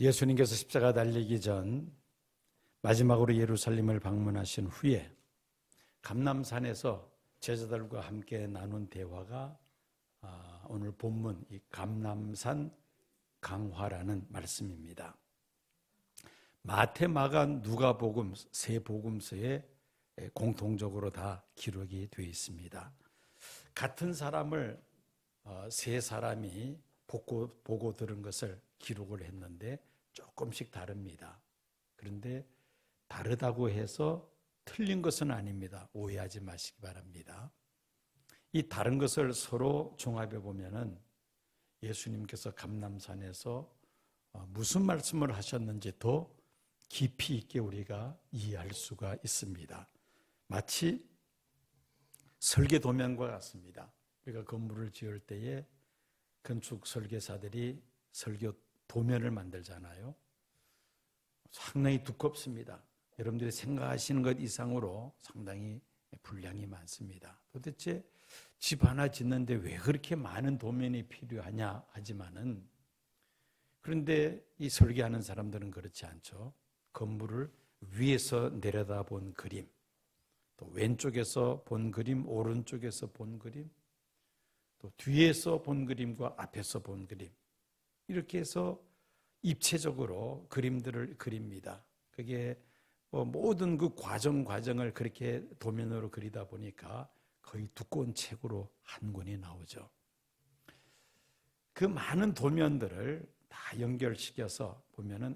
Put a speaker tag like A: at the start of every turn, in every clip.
A: 예수님께서 십자가 달리기 전 마지막으로 예루살렘을 방문하신 후에 감람산에서 제자들과 함께 나눈 대화가 오늘 본문 이 감람산 강화라는 말씀입니다. 마태, 마가, 누가복음 세 복음서에 공통적으로 다 기록이 되어 있습니다. 같은 사람을 세 사람이 보고 들은 것을 기록을 했는데 조금씩 다릅니다. 그런데 다르다고 해서 틀린 것은 아닙니다. 오해하지 마시기 바랍니다. 이 다른 것을 서로 종합해 보면은 예수님께서 감람산에서 무슨 말씀을 하셨는지 더 깊이 있게 우리가 이해할 수가 있습니다. 마치 설계 도면과 같습니다. 우리가 건물을 지을 때에 건축 설계사들이 설계 도면을 만들잖아요. 상당히 두껍습니다. 여러분들이 생각하시는 것 이상으로 상당히 분량이 많습니다. 도대체 집 하나 짓는데 왜 그렇게 많은 도면이 필요하냐 하지만은, 그런데 이 설계하는 사람들은 그렇지 않죠. 건물을 위에서 내려다본 그림, 또 왼쪽에서 본 그림, 오른쪽에서 본 그림, 또 뒤에서 본 그림과 앞에서 본 그림, 이렇게 해서 입체적으로 그림들을 그립니다. 그게 모든 그 과정을 그렇게 도면으로 그리다 보니까 거의 두꺼운 책으로 한 권이 나오죠. 그 많은 도면들을 다 연결시켜서 보면은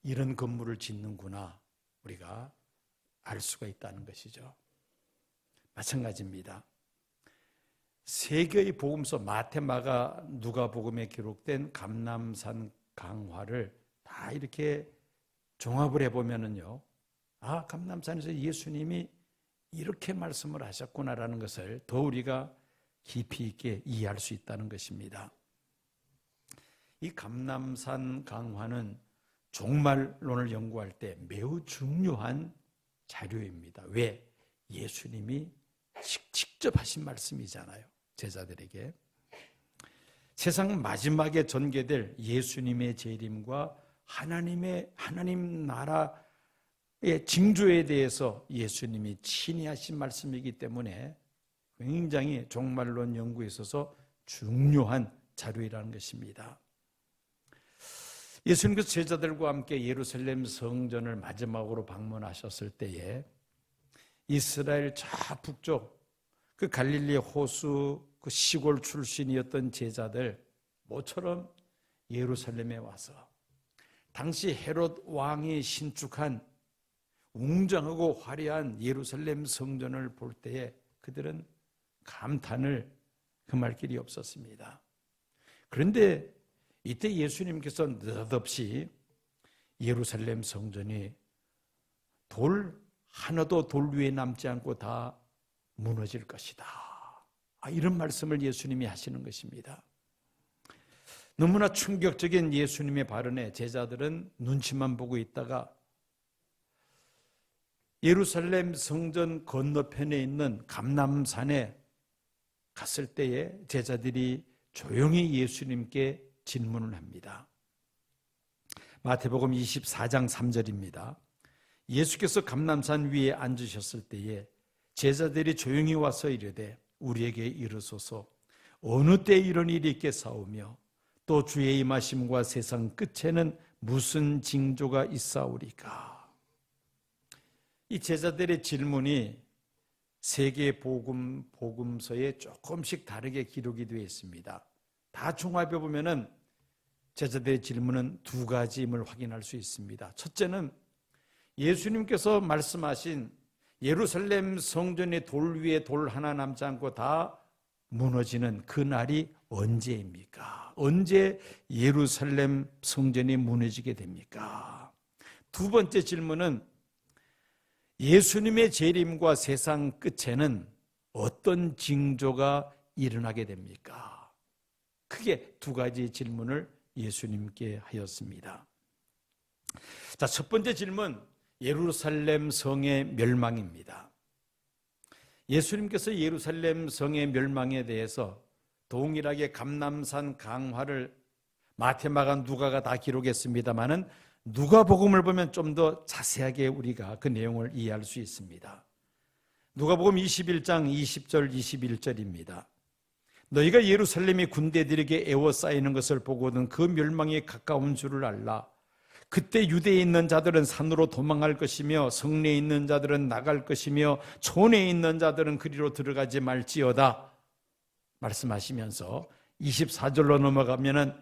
A: 이런 건물을 짓는구나 우리가 알 수가 있다는 것이죠. 마찬가지입니다. 세 개의 복음서 마태, 마가, 누가복음에 기록된 감람산 강화를 다 이렇게 종합을 해보면은요, 감람산에서 예수님이 이렇게 말씀을 하셨구나라는 것을 더 우리가 깊이 있게 이해할 수 있다는 것입니다. 이 감람산 강화는 종말론을 연구할 때 매우 중요한 자료입니다. 왜? 예수님이 직접 하신 말씀이잖아요. 제자들에게. 세상 마지막에 전개될 예수님의 재림과 하나님 나라의 징조에 대해서 예수님이 친히 하신 말씀이기 때문에 굉장히 종말론 연구에 있어서 중요한 자료이라는 것입니다. 예수님께서 제자들과 함께 예루살렘 성전을 마지막으로 방문하셨을 때에 이스라엘 북쪽 그 갈릴리 호수 그 시골 출신이었던 제자들 모처럼 예루살렘에 와서 당시 헤롯 왕이 신축한 웅장하고 화려한 예루살렘 성전을 볼 때에 그들은 감탄을 금할 길이 없었습니다. 그런데 이때 예수님께서 느닷없이 예루살렘 성전이 하나도 돌 위에 남지 않고 다 무너질 것이다, 이런 말씀을 예수님이 하시는 것입니다. 너무나 충격적인 예수님의 발언에 제자들은 눈치만 보고 있다가 예루살렘 성전 건너편에 있는 감람산에 갔을 때에 제자들이 조용히 예수님께 질문을 합니다. 마태복음 24장 3절입니다. 예수께서 감람산 위에 앉으셨을 때에 제자들이 조용히 와서 이르되 우리에게 이르소서 어느 때 이런 일이 있겠사오며 또 주의 임하심과 세상 끝에는 무슨 징조가 있사오리까. 이 제자들의 질문이 세 개의 복음서에 조금씩 다르게 기록이 되어 있습니다. 다 종합해 보면은 제자들의 질문은 두 가지임을 확인할 수 있습니다. 첫째는 예수님께서 말씀하신 예루살렘 성전의 돌 위에 돌 하나 남지 않고 다 무너지는 그 날이 언제입니까? 언제 예루살렘 성전이 무너지게 됩니까? 두 번째 질문은 예수님의 재림과 세상 끝에는 어떤 징조가 일어나게 됩니까? 크게 두 가지 질문을 예수님께 하였습니다. 자, 첫 번째 질문, 예루살렘 성의 멸망입니다. 예수님께서 예루살렘 성의 멸망에 대해서 동일하게 감람산 강화를 마태, 마가, 누가가 다 기록했습니다마는 누가복음을 보면 좀 더 자세하게 우리가 그 내용을 이해할 수 있습니다. 누가복음 21장 20절 21절입니다. 너희가 예루살렘이 군대들에게 에워싸이는 것을 보고는 그 멸망이 가까운 줄을 알라. 그때 유대에 있는 자들은 산으로 도망할 것이며 성내에 있는 자들은 나갈 것이며 촌에 있는 자들은 그리로 들어가지 말지어다 말씀하시면서 24절로 넘어가면은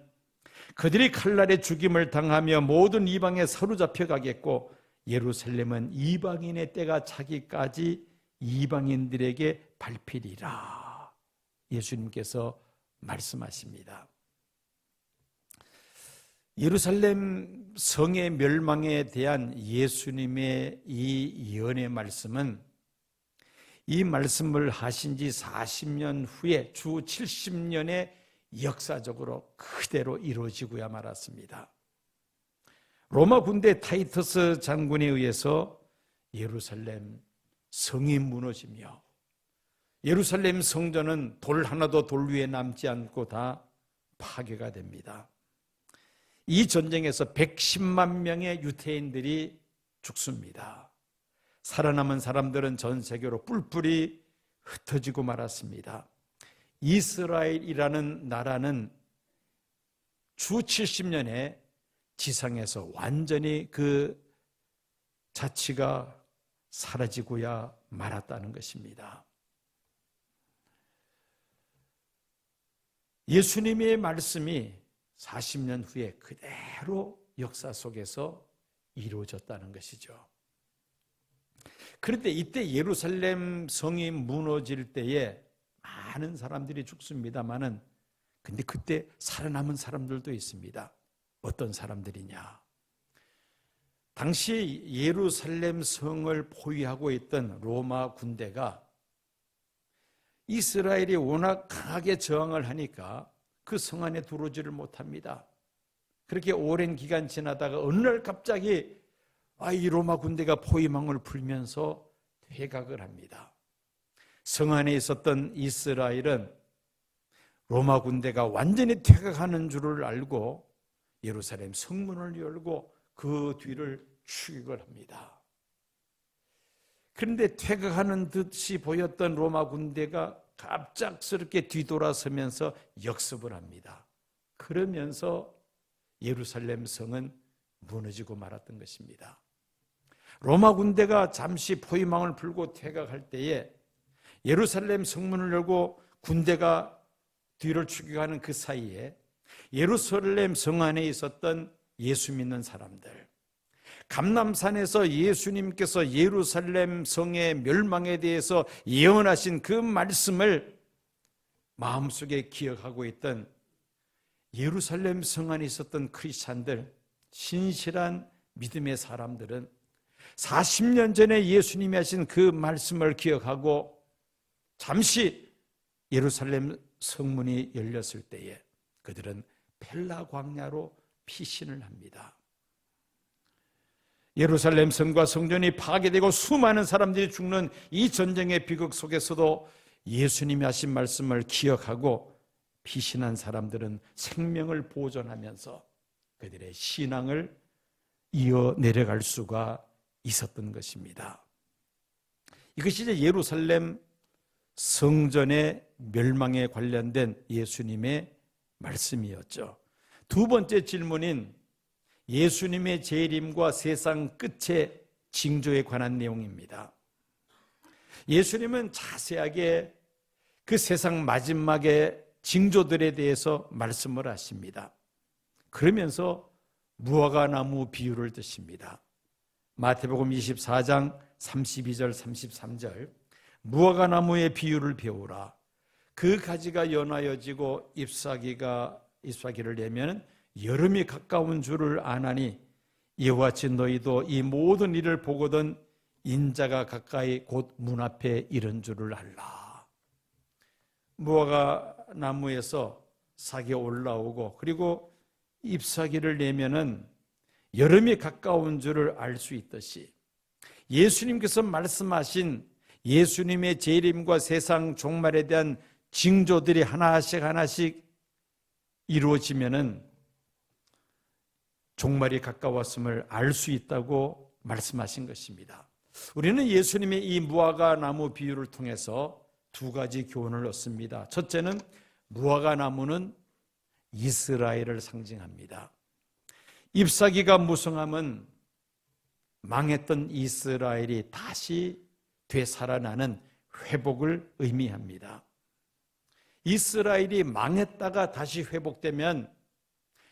A: 그들이 칼날에 죽임을 당하며 모든 이방에 사로잡혀 가겠고 예루살렘은 이방인의 때가 차기까지 이방인들에게 밟히리라. 예수님께서 말씀하십니다. 예루살렘 성의 멸망에 대한 예수님의 이 예언의 말씀은 이 말씀을 하신 지 40년 후에 주 70년에 역사적으로 그대로 이루어지고야 말았습니다. 로마 군대 타이터스 장군에 의해서 예루살렘 성이 무너지며 예루살렘 성전은 돌 하나도 돌 위에 남지 않고 다 파괴가 됩니다. 이 전쟁에서 110만 명의 유대인들이 죽습니다. 살아남은 사람들은 전 세계로 뿔뿔이 흩어지고 말았습니다. 이스라엘이라는 나라는 주 70년에 지상에서 완전히 그 자치가 사라지고야 말았다는 것입니다. 예수님의 말씀이 40년 후에 그대로 역사 속에서 이루어졌다는 것이죠. 그런데 이때 예루살렘 성이 무너질 때에 많은 사람들이 죽습니다마는 근데 그때 살아남은 사람들도 있습니다. 어떤 사람들이냐? 당시 예루살렘 성을 포위하고 있던 로마 군대가 이스라엘이 워낙 강하게 저항을 하니까 그 성 안에 들어오지를 못합니다. 그렇게 오랜 기간 지나다가 어느 날 갑자기 이 로마 군대가 포위망을 풀면서 퇴각을 합니다. 성 안에 있었던 이스라엘은 로마 군대가 완전히 퇴각하는 줄을 알고 예루살렘 성문을 열고 그 뒤를 추격을 합니다. 그런데 퇴각하는 듯이 보였던 로마 군대가 갑작스럽게 뒤돌아서면서 역습을 합니다. 그러면서 예루살렘 성은 무너지고 말았던 것입니다. 로마 군대가 잠시 포위망을 풀고 퇴각할 때에 예루살렘 성문을 열고 군대가 뒤를 추격하는 그 사이에 예루살렘 성 안에 있었던 예수 믿는 사람들, 감람산에서 예수님께서 예루살렘 성의 멸망에 대해서 예언하신 그 말씀을 마음속에 기억하고 있던 예루살렘 성 안에 있었던 크리스찬들, 신실한 믿음의 사람들은 40년 전에 예수님이 하신 그 말씀을 기억하고 잠시 예루살렘 성문이 열렸을 때에 그들은 펠라 광야로 피신을 합니다. 예루살렘 성과 성전이 파괴되고 수많은 사람들이 죽는 이 전쟁의 비극 속에서도 예수님이 하신 말씀을 기억하고 피신한 사람들은 생명을 보존하면서 그들의 신앙을 이어 내려갈 수가 있었던 것입니다. 이것이 이제 예루살렘 성전의 멸망에 관련된 예수님의 말씀이었죠. 두 번째 질문인 예수님의 재림과 세상 끝의 징조에 관한 내용입니다. 예수님은 자세하게 그 세상 마지막의 징조들에 대해서 말씀을 하십니다. 그러면서 무화과 나무 비유를 드십니다. 마태복음 24장 32절 33절 무화과 나무의 비유를 배우라. 그 가지가 연하여지고 잎사귀를 내면 여름이 가까운 줄을 아나니 이와 같이 너희도 이 모든 일을 보거든 인자가 가까이 곧 문 앞에 이른 줄을 알라. 무화과 나무에서 싹이 올라오고 그리고 잎사귀를 내면은 여름이 가까운 줄을 알 수 있듯이 예수님께서 말씀하신 예수님의 재림과 세상 종말에 대한 징조들이 하나씩 이루어지면은 종말이 가까웠음을 알 수 있다고 말씀하신 것입니다. 우리는 예수님의 이 무화과 나무 비유를 통해서 두 가지 교훈을 얻습니다. 첫째는 무화과 나무는 이스라엘을 상징합니다. 잎사귀가 무성함은 망했던 이스라엘이 다시 되살아나는 회복을 의미합니다. 이스라엘이 망했다가 다시 회복되면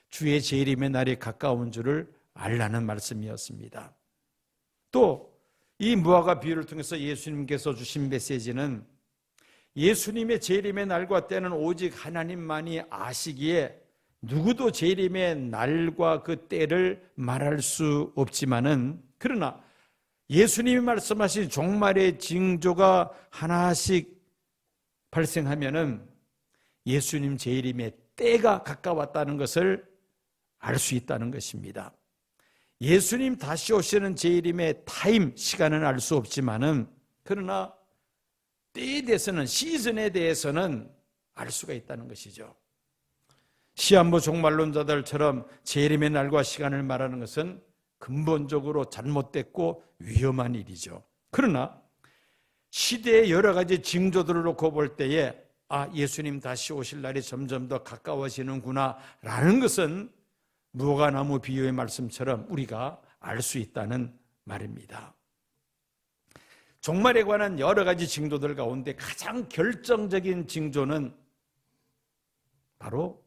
A: 주의 재림의 날이 가까운 줄을 알라는 말씀이었습니다. 또 이 무화과 비유를 통해서 예수님께서 주신 메시지는 예수님의 재림의 날과 때는 오직 하나님만이 아시기에 누구도 재림의 날과 그 때를 말할 수 없지만은, 그러나 예수님이 말씀하신 종말의 징조가 하나씩 발생하면은 예수님 재림의 때가 가까웠다는 것을 알 수 있다는 것입니다. 예수님 다시 오시는 재림의 타임, 시간은 알 수 없지만은, 그러나 때에 대해서는, 시즌에 대해서는 알 수가 있다는 것이죠. 시한부 종말론자들처럼 재림의 날과 시간을 말하는 것은 근본적으로 잘못됐고 위험한 일이죠. 그러나 시대의 여러 가지 징조들을 놓고 볼 때에 예수님 다시 오실 날이 점점 더 가까워지는구나 라는 것은 무화과나무 비유의 말씀처럼 우리가 알 수 있다는 말입니다. 종말에 관한 여러 가지 징조들 가운데 가장 결정적인 징조는 바로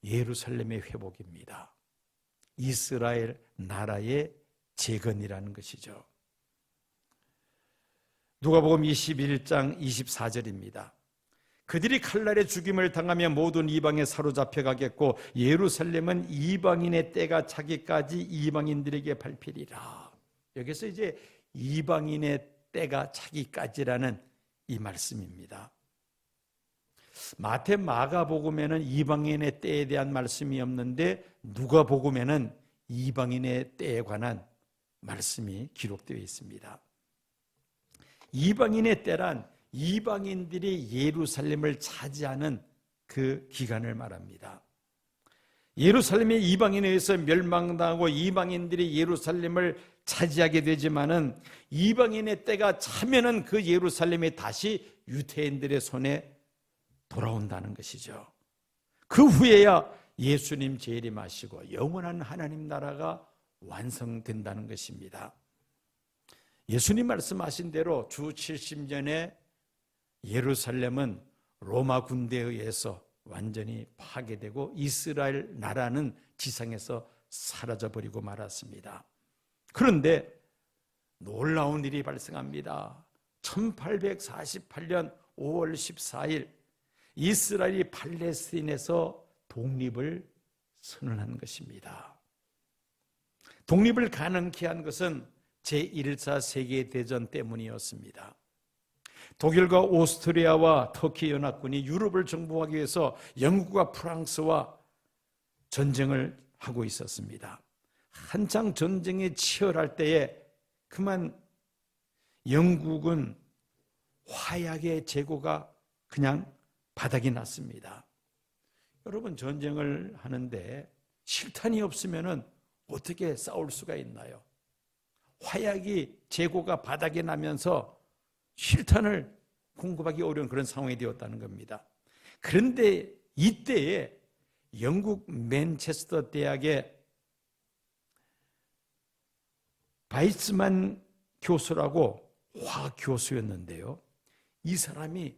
A: 예루살렘의 회복입니다. 이스라엘 나라의 재건이라는 것이죠. 누가복음 21장 24절입니다. 그들이 칼날에 죽임을 당하며 모든 이방에 사로잡혀 가겠고 예루살렘은 이방인의 때가 차기까지 이방인들에게 밟히리라. 여기서 이제 이방인의 때가 차기까지라는 이 말씀입니다. 마태, 마가복음에는 이방인의 때에 대한 말씀이 없는데 누가복음에는 이방인의 때에 관한 말씀이 기록되어 있습니다. 이방인의 때란 이방인들이 예루살렘을 차지하는 그 기간을 말합니다. 예루살렘이 이방인에 의해서 멸망당하고 이방인들이 예루살렘을 차지하게 되지만은 이방인의 때가 차면은 그 예루살렘이 다시 유대인들의 손에 돌아온다는 것이죠. 그 후에야 예수님 재림하시고 영원한 하나님 나라가 완성된다는 것입니다. 예수님 말씀하신 대로 주 70년에 예루살렘은 로마 군대에 의해서 완전히 파괴되고 이스라엘 나라는 지상에서 사라져버리고 말았습니다. 그런데 놀라운 일이 발생합니다. 1848년 5월 14일 이스라엘이 팔레스틴에서 독립을 선언한 것입니다. 독립을 가능케 한 것은 제1차 세계대전 때문이었습니다. 독일과 오스트리아와 터키 연합군이 유럽을 정복하기 위해서 영국과 프랑스와 전쟁을 하고 있었습니다. 한창 전쟁이 치열할 때에 그만 영국은 화약의 재고가 그냥 바닥이 났습니다. 여러분, 전쟁을 하는데 실탄이 없으면 어떻게 싸울 수가 있나요? 화약이 재고가 바닥에 나면서 실탄을 공급하기 어려운 그런 상황이 되었다는 겁니다. 그런데 이때에 영국 맨체스터 대학의 바이츠만 교수라고 화학 교수였는데요. 이 사람이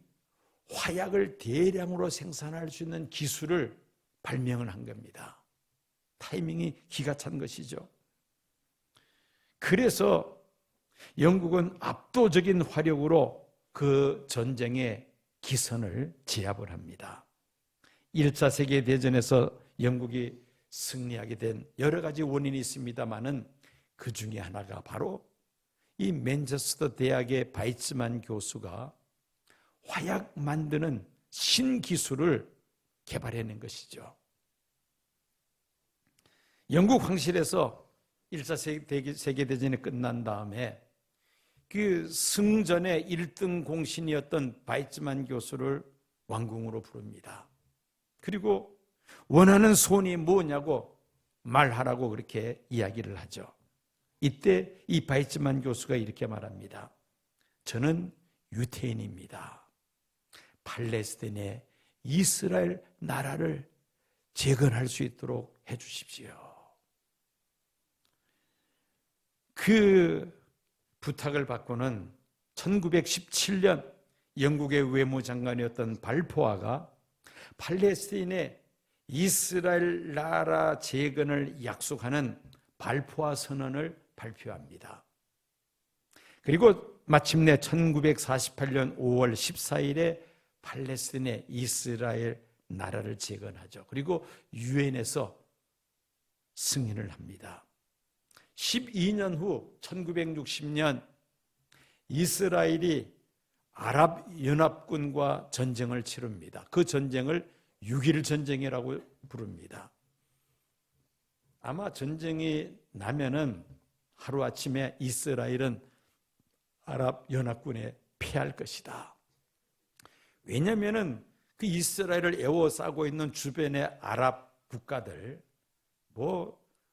A: 화약을 대량으로 생산할 수 있는 기술을 발명을 한 겁니다. 타이밍이 기가 찬 것이죠. 그래서 영국은 압도적인 화력으로 그 전쟁의 기선을 제압을 합니다. 1차 세계대전에서 영국이 승리하게 된 여러 가지 원인이 있습니다마는 그 중에 하나가 바로 이 맨체스터 대학의 바이츠만 교수가 화약 만드는 신기술을 개발해낸 것이죠. 영국 황실에서 1차 세계대전이 끝난 다음에 그 승전의 1등 공신이었던 바이츠만 교수를 왕궁으로 부릅니다. 그리고 원하는 소원이 뭐냐고 말하라고 그렇게 이야기를 하죠. 이때 이 바이츠만 교수가 이렇게 말합니다. 저는 유태인입니다. 팔레스타인의 이스라엘 나라를 재건할 수 있도록 해주십시오. 그 부탁을 받고는 1917년 영국의 외무장관이었던 발포아가 팔레스타인의 이스라엘 나라 재건을 약속하는 발포아 선언을 발표합니다. 그리고 마침내 1948년 5월 14일에 팔레스타인의 이스라엘 나라를 재건하죠. 그리고 유엔에서 승인을 합니다. 12년 후 1960년 이스라엘이 아랍연합군과 전쟁을 치릅니다. 그 전쟁을 6.1 전쟁이라고 부릅니다. 아마 전쟁이 나면은 하루아침에 이스라엘은 아랍연합군에 패할 것이다. 왜냐하면은 그 이스라엘을 에워싸고 있는 주변의 아랍 국가들,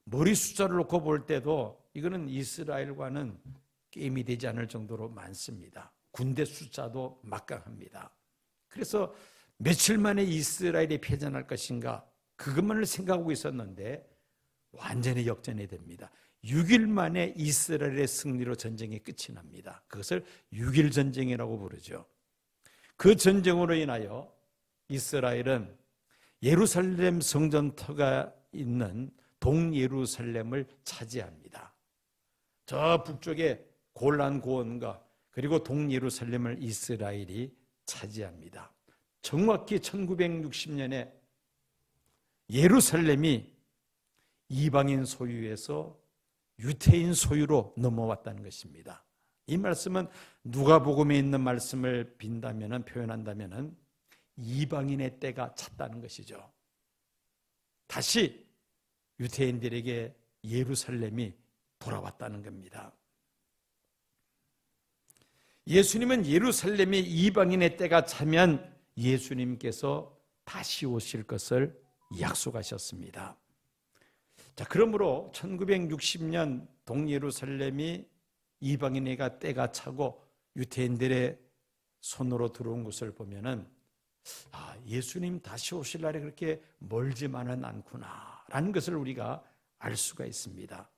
A: 머리 숫자를 놓고 볼 때도 이거는 이스라엘과는 게임이 되지 않을 정도로 많습니다. 군대 숫자도 막강합니다. 그래서 며칠 만에 이스라엘이 패전할 것인가 그것만을 생각하고 있었는데 완전히 역전이 됩니다. 6일 만에 이스라엘의 승리로 전쟁이 끝이 납니다. 그것을 6.1 전쟁이라고 부르죠. 그 전쟁으로 인하여 이스라엘은 예루살렘 성전터가 있는 동예루살렘을 차지합니다. 저 북쪽에 골란 고원과 그리고 동예루살렘을 이스라엘이 차지합니다. 정확히 1960년에 예루살렘이 이방인 소유에서 유태인 소유로 넘어왔다는 것입니다. 이 말씀은 누가복음에 있는 말씀을 표현한다면 이방인의 때가 찼다는 것이죠. 다시 유태인들에게 예루살렘이 돌아왔다는 겁니다. 예수님은 예루살렘이 이방인의 때가 차면 예수님께서 다시 오실 것을 약속하셨습니다. 자, 그러므로 1960년 동예루살렘이 이방인의 때가 차고 유태인들의 손으로 들어온 것을 보면은 예수님 다시 오실 날이 그렇게 멀지만은 않구나라는 것을 우리가 알 수가 있습니다.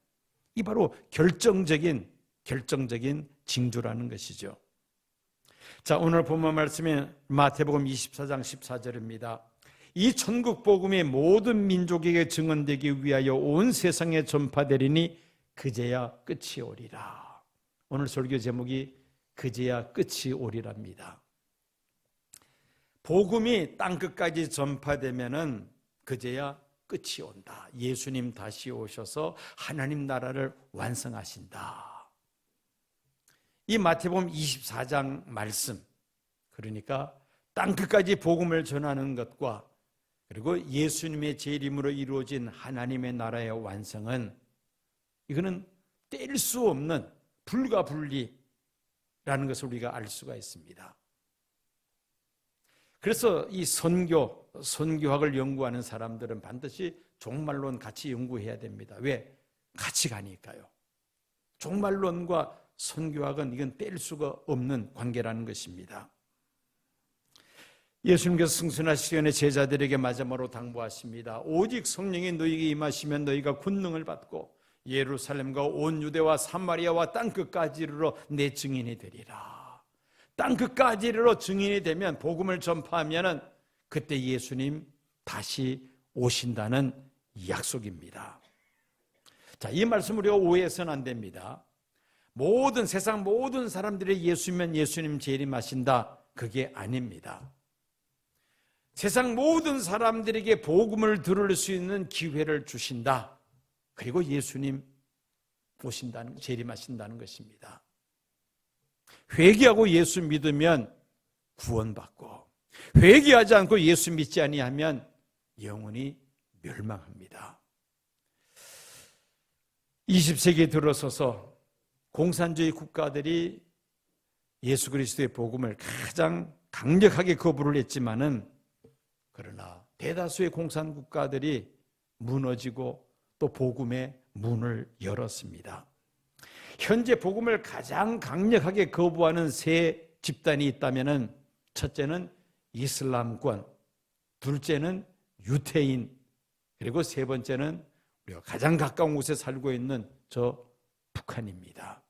A: 이 바로 결정적인 징조라는 것이죠. 자, 오늘 본문 말씀이 마태복음 24장 14절입니다. 이 천국 복음이 모든 민족에게 증언되기 위하여 온 세상에 전파되리니 그제야 끝이 오리라. 오늘 설교 제목이 그제야 끝이 오리랍니다. 복음이 땅끝까지 전파되면은 그제야 끝이 온다. 예수님 다시 오셔서 하나님 나라를 완성하신다. 이 마태복음 24장 말씀, 그러니까 땅끝까지 복음을 전하는 것과 그리고 예수님의 재림으로 이루어진 하나님의 나라의 완성은 이거는 뗄 수 없는 불가분리라는 것을 우리가 알 수가 있습니다. 그래서 이 선교학을 연구하는 사람들은 반드시 종말론 같이 연구해야 됩니다. 왜? 같이 가니까요. 종말론과 선교학은 이건 뗄 수가 없는 관계라는 것입니다. 예수님께서 승천하시기 전에 제자들에게 마지막으로 당부하십니다. 오직 성령이 너희에게 임하시면 너희가 권능을 받고 예루살렘과 온 유대와 사마리아와 땅끝까지 이르러 내 증인이 되리라. 땅끝까지 이르러 증인이 되면 복음을 전파하면 그때 예수님 다시 오신다는 약속입니다. 자, 이 말씀 우리가 오해해서는 안 됩니다. 세상 모든 사람들이 예수면 예수님 재림하신다. 그게 아닙니다. 세상 모든 사람들에게 복음을 들을 수 있는 기회를 주신다. 그리고 예수님 재림하신다는 것입니다. 회개하고 예수 믿으면 구원받고 회개하지 않고 예수 믿지 아니하면 영원히 멸망합니다. 20세기에 들어서서 공산주의 국가들이 예수 그리스도의 복음을 가장 강력하게 거부를 했지만은 그러나 대다수의 공산 국가들이 무너지고 또 복음의 문을 열었습니다. 현재 복음을 가장 강력하게 거부하는 세 집단이 있다면 첫째는 이슬람권, 둘째는 유태인, 그리고 세 번째는 우리가 가장 가까운 곳에 살고 있는 저 북한입니다.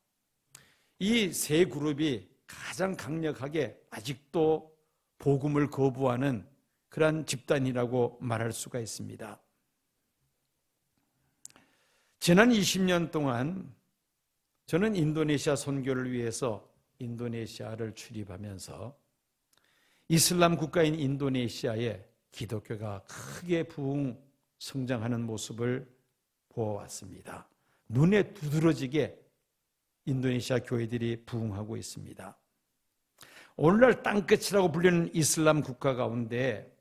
A: 이 세 그룹이 가장 강력하게 아직도 복음을 거부하는 그러한 집단이라고 말할 수가 있습니다. 지난 20년 동안 저는 인도네시아 선교를 위해서 인도네시아를 출입하면서 이슬람 국가인 인도네시아에 기독교가 크게 부흥 성장하는 모습을 보아왔습니다. 눈에 두드러지게 인도네시아 교회들이 부흥하고 있습니다. 오늘날 땅끝이라고 불리는 이슬람 국가 가운데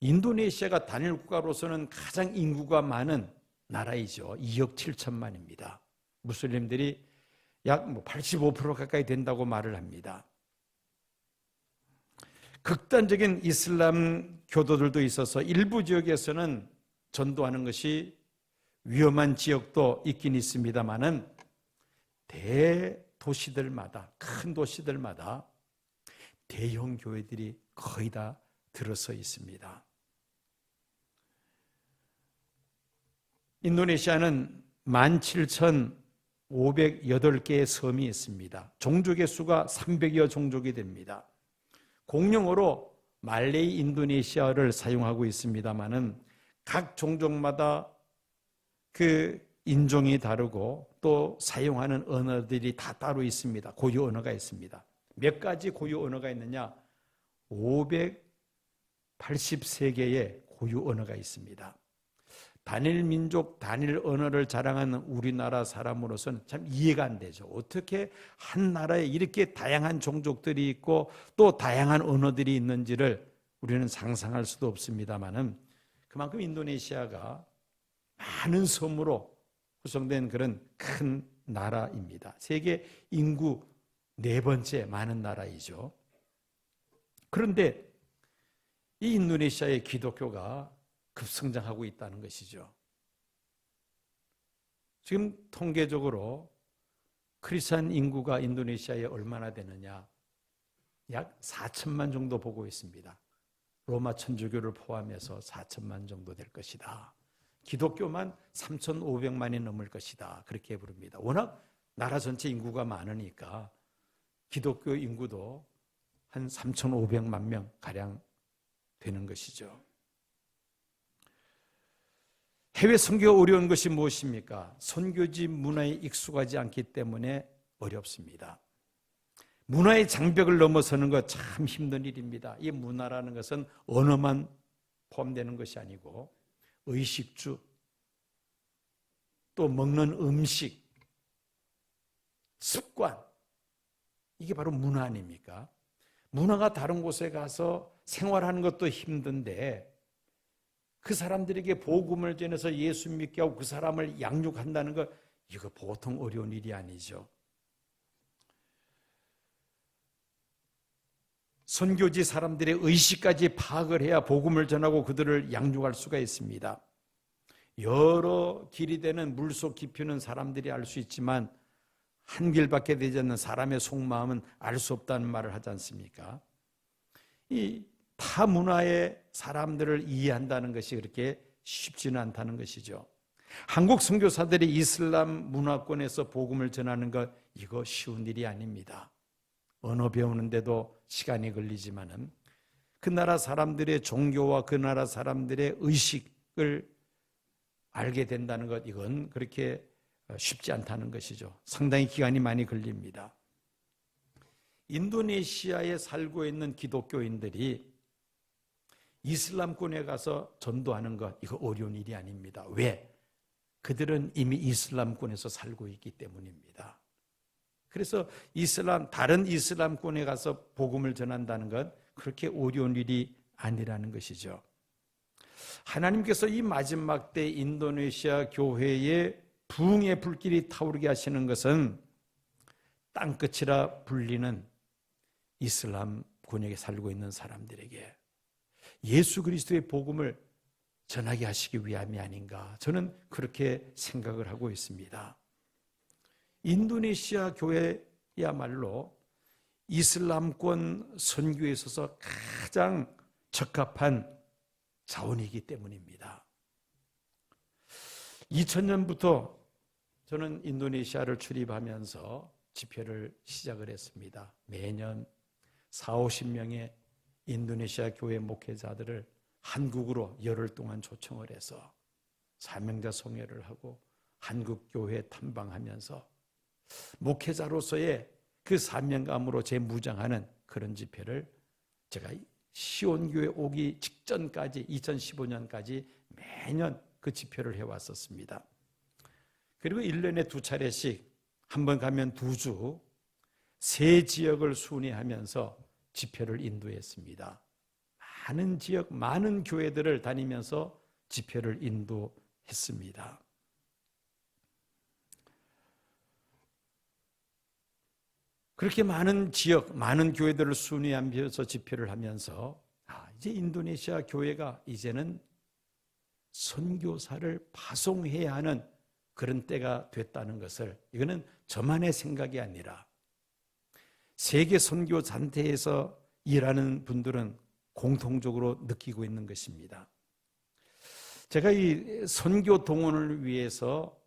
A: 인도네시아가 단일 국가로서는 가장 인구가 많은 나라이죠. 2억 7천만입니다. 무슬림들이 약 85% 가까이 된다고 말을 합니다. 극단적인 이슬람 교도들도 있어서 일부 지역에서는 전도하는 것이 위험한 지역도 있긴 있습니다만은 대도시들마다, 큰 도시들마다 대형 교회들이 거의 다 들어서 있습니다. 인도네시아는 17,508개의 섬이 있습니다. 종족의 수가 300여 종족이 됩니다. 공용어로 말레이 인도네시아를 사용하고 있습니다만은 각 종족마다 그 인종이 다르고 또 사용하는 언어들이 다 따로 있습니다. 고유 언어가 있습니다. 몇 가지 고유 언어가 있느냐? 583개의 고유 언어가 있습니다. 단일 민족, 단일 언어를 자랑하는 우리나라 사람으로서는 참 이해가 안 되죠. 어떻게 한 나라에 이렇게 다양한 종족들이 있고 또 다양한 언어들이 있는지를 우리는 상상할 수도 없습니다만은 그만큼 인도네시아가 많은 섬으로 구성된 그런 큰 나라입니다. 세계 인구 4번째 많은 나라이죠. 그런데 이 인도네시아의 기독교가 급성장하고 있다는 것이죠. 지금 통계적으로 크리스찬 인구가 인도네시아에 얼마나 되느냐? 약 4천만 정도 보고 있습니다. 로마 천주교를 포함해서 4천만 정도 될 것이다. 기독교만 3,500만이 넘을 것이다. 그렇게 부릅니다. 워낙 나라 전체 인구가 많으니까 기독교 인구도 한 3,500만 명 가량 되는 것이죠. 해외 선교가 어려운 것이 무엇입니까? 선교지 문화에 익숙하지 않기 때문에 어렵습니다. 문화의 장벽을 넘어서는 것 참 힘든 일입니다. 이 문화라는 것은 언어만 포함되는 것이 아니고 의식주, 또 먹는 음식, 습관, 이게 바로 문화 아닙니까? 문화가 다른 곳에 가서 생활하는 것도 힘든데 그 사람들에게 복음을 전해서 예수 믿게 하고 그 사람을 양육한다는 것, 이거 보통 어려운 일이 아니죠. 선교지 사람들의 의식까지 파악을 해야 복음을 전하고 그들을 양육할 수가 있습니다. 여러 길이 되는 물속 깊이는 사람들이 알 수 있지만 한 길밖에 되지 않는 사람의 속마음은 알 수 없다는 말을 하지 않습니까? 이 타 문화의 사람들을 이해한다는 것이 그렇게 쉽지는 않다는 것이죠. 한국 선교사들이 이슬람 문화권에서 복음을 전하는 것, 이거 쉬운 일이 아닙니다. 언어 배우는데도 시간이 걸리지만은 그 나라 사람들의 종교와 그 나라 사람들의 의식을 알게 된다는 것, 이건 그렇게 쉽지 않다는 것이죠. 상당히 기간이 많이 걸립니다. 인도네시아에 살고 있는 기독교인들이 이슬람권에 가서 전도하는 것, 이거 어려운 일이 아닙니다. 왜? 그들은 이미 이슬람권에서 살고 있기 때문입니다. 그래서 다른 이슬람권에 가서 복음을 전한다는 건 그렇게 어려운 일이 아니라는 것이죠. 하나님께서 이 마지막 때 인도네시아 교회에 부흥의 불길이 타오르게 하시는 것은 땅끝이라 불리는 이슬람 권역에 살고 있는 사람들에게 예수 그리스도의 복음을 전하게 하시기 위함이 아닌가, 저는 그렇게 생각을 하고 있습니다. 인도네시아 교회야말로 이슬람권 선교에 있어서 가장 적합한 자원이기 때문입니다. 2000년부터 저는 인도네시아를 출입하면서 집회를 시작을 했습니다. 매년 40-50명의 인도네시아 교회 목회자들을 한국으로 열흘 동안 초청을 해서 사명자 송회를 하고 한국 교회 탐방하면서 목회자로서의 그 사명감으로 재무장하는 그런 집회를 제가 시온교회 오기 직전까지 2015년까지 매년 그 집회를 해왔었습니다. 그리고 1년에 2차례씩 한 번 가면 2주 3지역을 순회하면서 집회를 인도했습니다. 많은 지역, 많은 교회들을 다니면서 집회를 인도했습니다. 그렇게 많은 지역, 많은 교회들을 순회하면서 집회를 하면서 이제 인도네시아 교회가 이제는 선교사를 파송해야 하는 그런 때가 됐다는 것을, 이거는 저만의 생각이 아니라 세계 선교 단체에서 일하는 분들은 공통적으로 느끼고 있는 것입니다. 제가 이 선교 동원을 위해서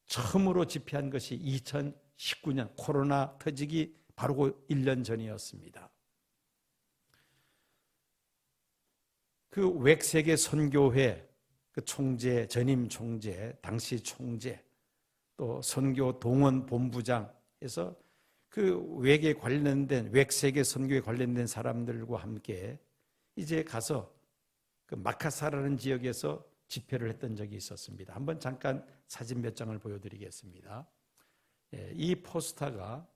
A: 처음으로 집회한 것이 2019년 코로나 터지기 바로 1년 전이었습니다. 그 웩세계 선교회 그 총재, 전임 총재, 당시 총재, 또 선교 동원 본부장에서 그 웩에 관련된, 웩세계 선교에 관련된 사람들과 함께 이제 가서 그 마카사라는 지역에서 집회를 했던 적이 있었습니다. 한번 잠깐 사진 몇 장을 보여드리겠습니다. 이 포스터가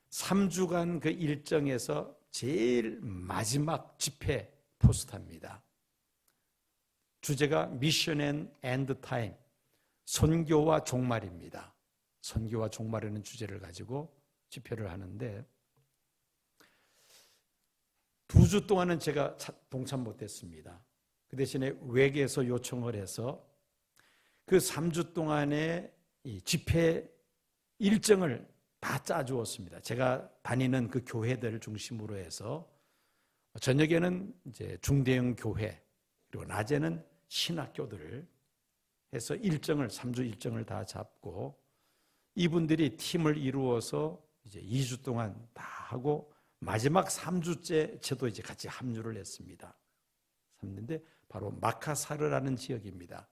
A: 3주간 그 일정에서 제일 마지막 집회 포스터입니다. 주제가 미션 앤 엔드 타임, 선교와 종말입니다. 선교와 종말이라는 주제를 가지고 집회를 하는데 2주 동안은 제가 동참 못했습니다. 그 대신에 웩에서 요청을 해서 그 3주 동안의 이 집회 일정을 다 짜주었습니다. 제가 다니는 그 교회들 중심으로 해서 저녁에는 이제 중대형 교회, 그리고 낮에는 신학교들을 해서 일정을, 3주 일정을 다 잡고 이분들이 팀을 이루어서 이제 2주 동안 다 하고 마지막 3주째 저도 이제 같이 합류를 했습니다. 했는데 바로 마카사르라는 지역입니다.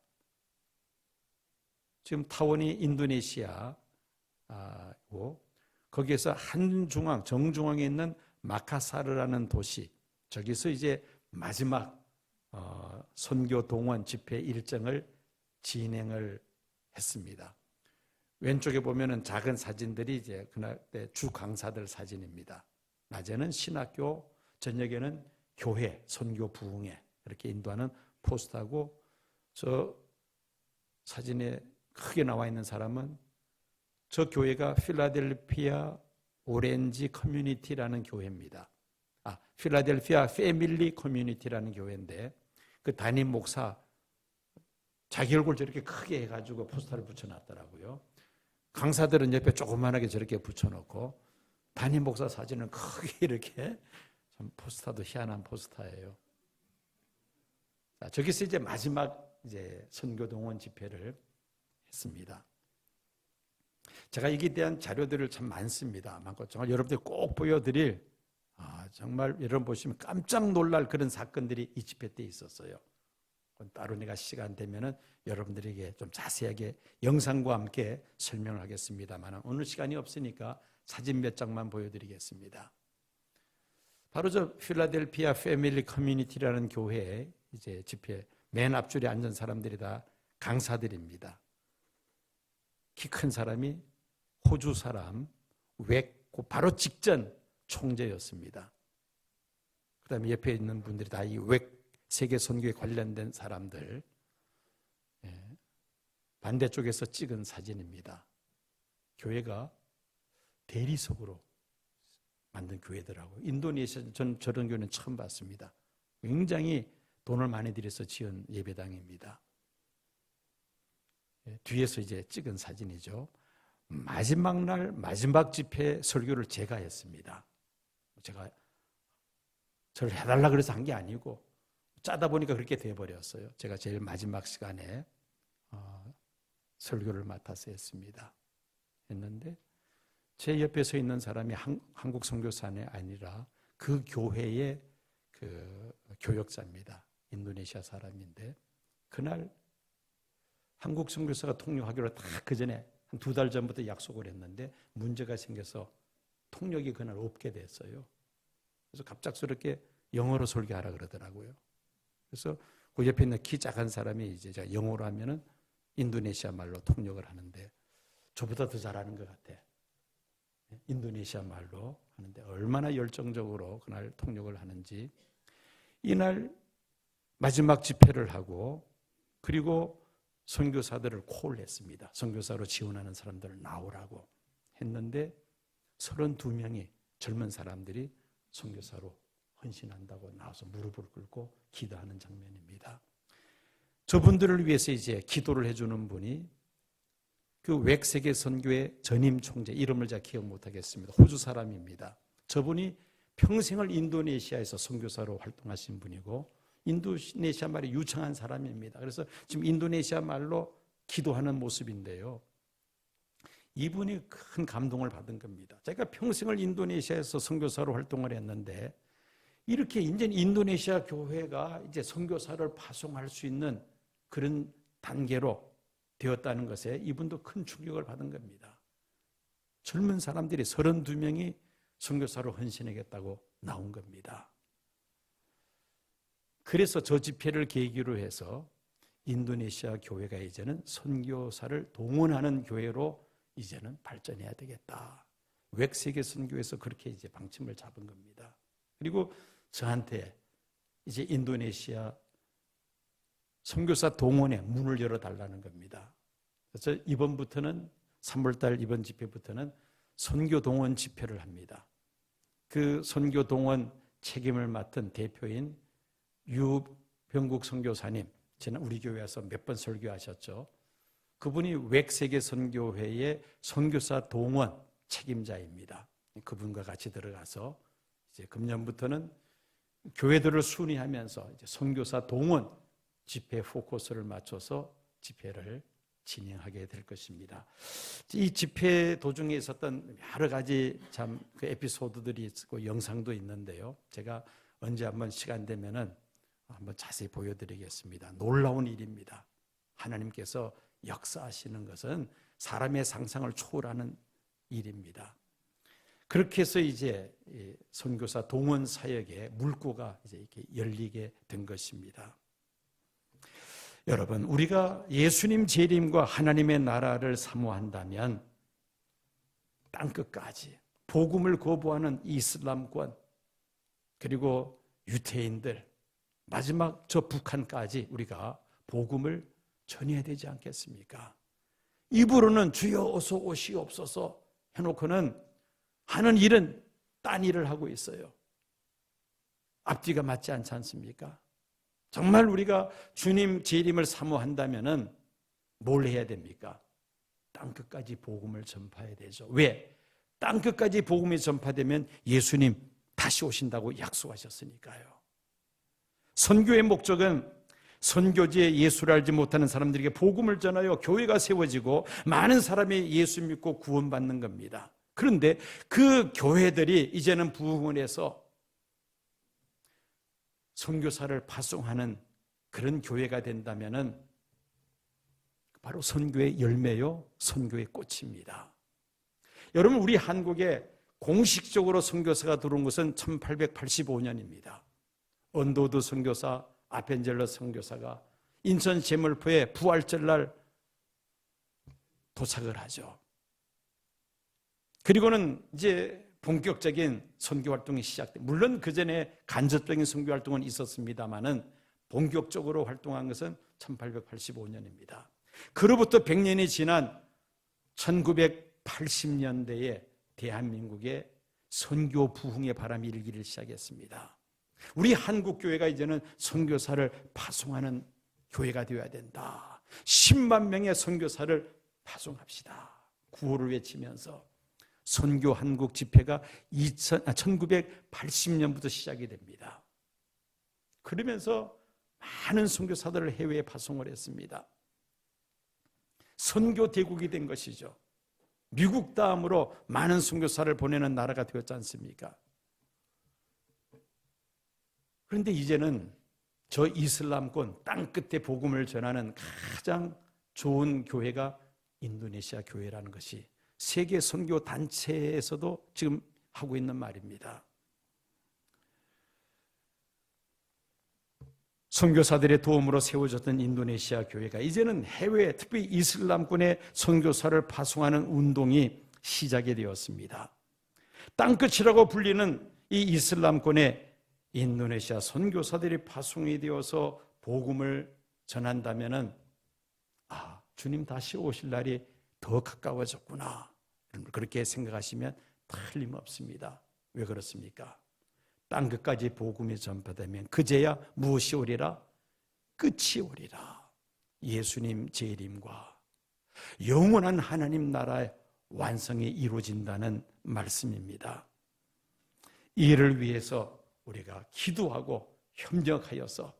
A: 지금 타원이 인도네시아고 거기에서 한중앙, 정중앙에 있는 마카사르라는 도시, 저기서 이제 마지막 선교 동원 집회 일정을 진행을 했습니다. 왼쪽에 보면은 작은 사진들이 이제 그날 때 주 강사들 사진입니다. 낮에는 신학교, 저녁에는 교회, 선교 부흥회 이렇게 인도하는 포스터고, 저 사진에 크게 나와 있는 사람은 저 교회가 필라델피아 오렌지 커뮤니티라는 교회입니다. 필라델피아 패밀리 커뮤니티라는 교회인데 그 담임 목사 자기 얼굴 저렇게 크게 해가지고 포스터를 붙여놨더라고요. 강사들은 옆에 조그만하게 저렇게 붙여놓고 담임 목사 사진은 크게 이렇게, 참 포스터도 희한한 포스터예요. 저기서 이제 마지막 이제 선교 동원 집회를 했습니다. 제가 이에 대한 자료들을 참 많습니다. 많고 정말 여러분들 꼭 보여드릴, 정말 여러분 보시면 깜짝 놀랄 그런 사건들이 이 집회 때 있었어요. 따로 내가 시간 되면은 여러분들에게 좀 자세하게 영상과 함께 설명을 하겠습니다만 오늘 시간이 없으니까 사진 몇 장만 보여드리겠습니다. 바로 저 필라델피아 패밀리 커뮤니티라는 교회 이제 집회 맨 앞줄에 앉은 사람들이 다 강사들입니다. 키 큰 사람이 호주 사람, 웩 바로 직전 총재였습니다. 그 다음에 옆에 있는 분들이 다 이 웩 세계 선교에 관련된 사람들, 반대쪽에서 찍은 사진입니다. 교회가 대리석으로 만든 교회더라고요. 인도네시아, 전 저런 교회는 처음 봤습니다. 굉장히 돈을 많이 들여서 지은 예배당입니다. 뒤에서 이제 찍은 사진이죠. 마지막 날 마지막 집회 설교를 제가 했습니다. 제가 저를 해달라 그래서 한 게 아니고 짜다 보니까 그렇게 돼버렸어요. 제가 제일 마지막 시간에 설교를 맡아서 했는데 제 옆에 서 있는 사람이 한국 선교사는 아니라 그 교회의 그 교역자입니다. 인도네시아 사람인데 그날 한국 선교사가 통역하기로 다 그 전에 한 2달 전부터 약속을 했는데 문제가 생겨서 통역이 그날 없게 됐어요. 그래서 갑작스럽게 영어로 설교하라 그러더라고요. 그래서 그 옆에 있는 키 작은 사람이 이제 제가 영어로 하면은 인도네시아 말로 통역을 하는데 저보다 더 잘하는 것 같아. 인도네시아 말로 하는데 얼마나 열정적으로 그날 통역을 하는지. 이날 마지막 집회를 하고 그리고 선교사들을 콜을 했습니다. 선교사로 지원하는 사람들을 나오라고 했는데 32명이 젊은 사람들이 선교사로 헌신한다고 나와서 무릎을 꿇고 기도하는 장면입니다. 저분들을 위해서 이제 기도를 해주는 분이 그 웩세계 선교회 전임 총재, 이름을 제가 기억 못하겠습니다. 호주 사람입니다. 저분이 평생을 인도네시아에서 선교사로 활동하신 분이고 인도네시아 말이 유창한 사람입니다. 그래서 지금 인도네시아 말로 기도하는 모습인데요. 이분이 큰 감동을 받은 겁니다. 제가 평생을 인도네시아에서 선교사로 활동을 했는데 이렇게 이제 인도네시아 교회가 이제 선교사를 파송할 수 있는 그런 단계로 되었다는 것에 이분도 큰 충격을 받은 겁니다. 젊은 사람들이 32명이 선교사로 헌신하겠다고 나온 겁니다. 그래서 저 집회를 계기로 해서 인도네시아 교회가 이제는 선교사를 동원하는 교회로 이제는 발전해야 되겠다. 웩세계 선교에서 그렇게 이제 방침을 잡은 겁니다. 그리고 저한테 이제 인도네시아 선교사 동원에 문을 열어달라는 겁니다. 그래서 이번부터는 3월달 이번 집회부터는 선교 동원 집회를 합니다. 그 선교 동원 책임을 맡은 대표인 유병국 선교사님, 지난 우리 교회에서 몇 번 설교하셨죠. 그분이 웩세계 선교회의 선교사 동원 책임자입니다. 그분과 같이 들어가서 이제 금년부터는 교회들을 순회하면서 이제 선교사 동원 집회 포커스를 맞춰서 집회를 진행하게 될 것입니다. 이 집회 도중에 있었던 여러 가지 참 그 에피소드들이 있고 영상도 있는데요. 제가 언제 한번 시간 되면은 한번 자세히 보여드리겠습니다. 놀라운 일입니다. 하나님께서 역사하시는 것은 사람의 상상을 초월하는 일입니다. 그렇게 해서 이제 선교사 동원 사역의 물꼬가 이제 이렇게 열리게 된 것입니다. 여러분, 우리가 예수님 재림과 하나님의 나라를 사모한다면 땅끝까지 복음을 거부하는 이슬람권 그리고 유태인들 마지막 저 북한까지 우리가 복음을 전해야 되지 않겠습니까? 입으로는 주여 어서 오시옵소서 해놓고는 하는 일은 딴 일을 하고 있어요. 앞뒤가 맞지 않지 않습니까? 정말 우리가 주님 재림을 사모한다면은 뭘 해야 됩니까? 땅끝까지 복음을 전파해야 되죠. 왜? 땅끝까지 복음이 전파되면 예수님 다시 오신다고 약속하셨으니까요. 선교의 목적은 선교지에 예수를 알지 못하는 사람들에게 복음을 전하여 교회가 세워지고 많은 사람이 예수 믿고 구원받는 겁니다. 그런데 그 교회들이 이제는 부흥을 해서 선교사를 파송하는 그런 교회가 된다면은 바로 선교의 열매요, 선교의 꽃입니다. 여러분, 우리 한국에 공식적으로 선교사가 들어온 것은 1885년입니다. 언도드 선교사, 아펜젤러 선교사가 인천 제물포에 부활절날 도착을 하죠. 그리고는 이제 본격적인 선교 활동이 시작돼. 물론 그 전에 간접적인 선교 활동은 있었습니다만은 본격적으로 활동한 것은 1885년입니다. 그로부터 100년이 지난 1980년대에 대한민국의 선교 부흥의 바람이 일기를 시작했습니다. 우리 한국 교회가 이제는 선교사를 파송하는 교회가 되어야 된다. 10만 명의 선교사를 파송합시다. 구호를 외치면서 선교 한국 집회가 1980년부터 시작이 됩니다. 그러면서 많은 선교사들을 해외에 파송을 했습니다. 선교 대국이 된 것이죠. 미국 다음으로 많은 선교사를 보내는 나라가 되었지 않습니까? 그런데 이제는 저 이슬람권 땅 끝에 복음을 전하는 가장 좋은 교회가 인도네시아 교회라는 것이 세계 선교 단체에서도 지금 하고 있는 말입니다. 선교사들의 도움으로 세워졌던 인도네시아 교회가 이제는 해외, 특히 이슬람권의 선교사를 파송하는 운동이 시작이 되었습니다. 땅끝이라고 불리는 이 이슬람권의 인도네시아 선교사들이 파송이 되어서 복음을 전한다면은 주님 다시 오실 날이 더 가까워졌구나. 그렇게 생각하시면 틀림없습니다. 왜 그렇습니까? 땅끝까지 복음이 전파되면 그제야 무엇이 오리라? 끝이 오리라. 예수님 재림과 영원한 하나님 나라의 완성이 이루어진다는 말씀입니다. 이를 위해서 우리가 기도하고 협력하여서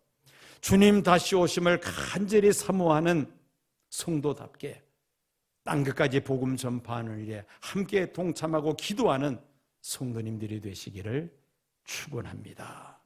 A: 주님 다시 오심을 간절히 사모하는 성도답게 땅끝까지 복음 전파하는 일에 함께 동참하고 기도하는 성도님들이 되시기를 축원합니다.